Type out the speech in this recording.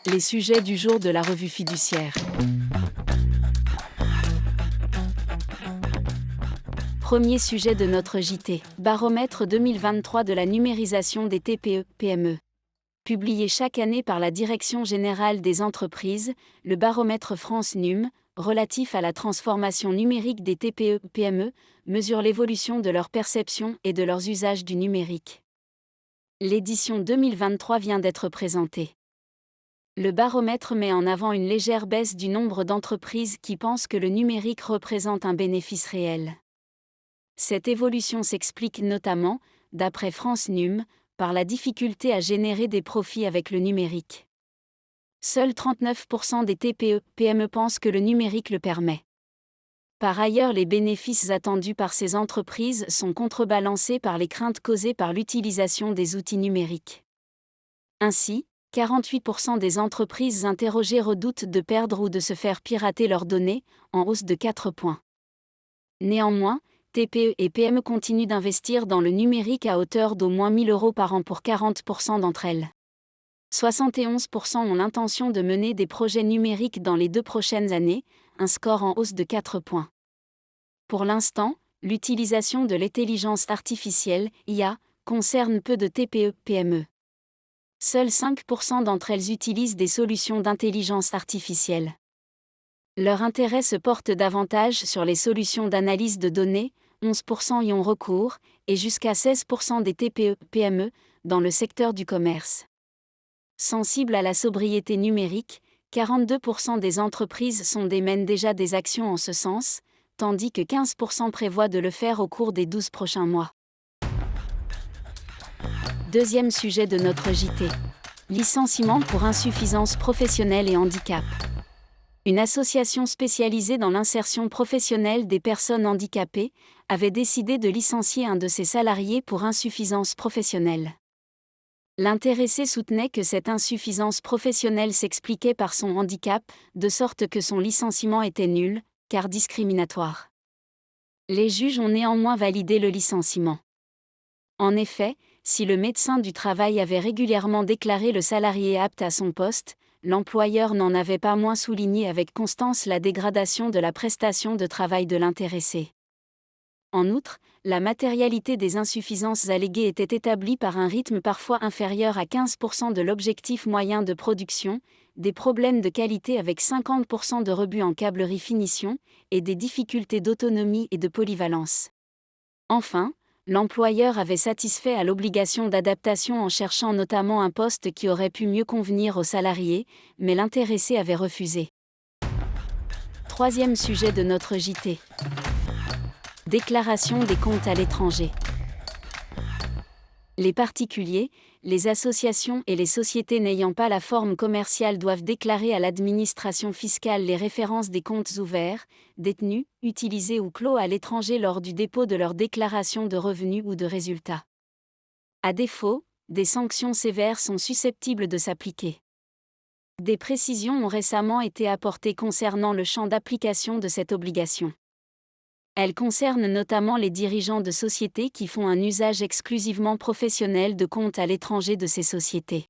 Les sujets du jour de la revue fiduciaire. Premier sujet de notre JT, baromètre 2023 de la numérisation des TPE-PME. Publié chaque année par la Direction générale des entreprises, le baromètre France Num, relatif à la transformation numérique des TPE-PME, mesure l'évolution de leur perception et de leurs usages du numérique. L'édition 2023 vient d'être présentée. Le baromètre met en avant une légère baisse du nombre d'entreprises qui pensent que le numérique représente un bénéfice réel. Cette évolution s'explique notamment, d'après France Num, par la difficulté à générer des profits avec le numérique. Seuls 39% des TPE-PME pensent que le numérique le permet. Par ailleurs, les bénéfices attendus par ces entreprises sont contrebalancés par les craintes causées par l'utilisation des outils numériques. Ainsi, 48% des entreprises interrogées redoutent de perdre ou de se faire pirater leurs données, en hausse de 4 points. Néanmoins, TPE et PME continuent d'investir dans le numérique à hauteur d'au moins 1 000 € par an pour 40% d'entre elles. 71% ont l'intention de mener des projets numériques dans les 2 prochaines années, un score en hausse de 4 points. Pour l'instant, l'utilisation de l'intelligence artificielle, IA, concerne peu de TPE-PME. Seuls 5% d'entre elles utilisent des solutions d'intelligence artificielle. Leur intérêt se porte davantage sur les solutions d'analyse de données, 11% y ont recours, et jusqu'à 16% des TPE-PME, dans le secteur du commerce. Sensibles à la sobriété numérique, 42% des entreprises mènent déjà des actions en ce sens, tandis que 15% prévoient de le faire au cours des 12 prochains mois. Deuxième sujet de notre JT. Licenciement pour insuffisance professionnelle et handicap. Une association spécialisée dans l'insertion professionnelle des personnes handicapées avait décidé de licencier un de ses salariés pour insuffisance professionnelle. L'intéressé soutenait que cette insuffisance professionnelle s'expliquait par son handicap, de sorte que son licenciement était nul, car discriminatoire. Les juges ont néanmoins validé le licenciement. En effet, si le médecin du travail avait régulièrement déclaré le salarié apte à son poste, l'employeur n'en avait pas moins souligné avec constance la dégradation de la prestation de travail de l'intéressé. En outre, la matérialité des insuffisances alléguées était établie par un rythme parfois inférieur à 15% de l'objectif moyen de production, des problèmes de qualité avec 50% de rebut en câblerie finition, et des difficultés d'autonomie et de polyvalence. Enfin, l'employeur avait satisfait à l'obligation d'adaptation en cherchant notamment un poste qui aurait pu mieux convenir aux salariés, mais l'intéressé avait refusé. Troisième sujet de notre JT. Déclaration des comptes à l'étranger. Les particuliers, les associations et les sociétés n'ayant pas la forme commerciale doivent déclarer à l'administration fiscale les références des comptes ouverts, détenus, utilisés ou clos à l'étranger lors du dépôt de leur déclaration de revenus ou de résultats. À défaut, des sanctions sévères sont susceptibles de s'appliquer. Des précisions ont récemment été apportées concernant le champ d'application de cette obligation. Elle concerne notamment les dirigeants de sociétés qui font un usage exclusivement professionnel de comptes à l'étranger de ces sociétés.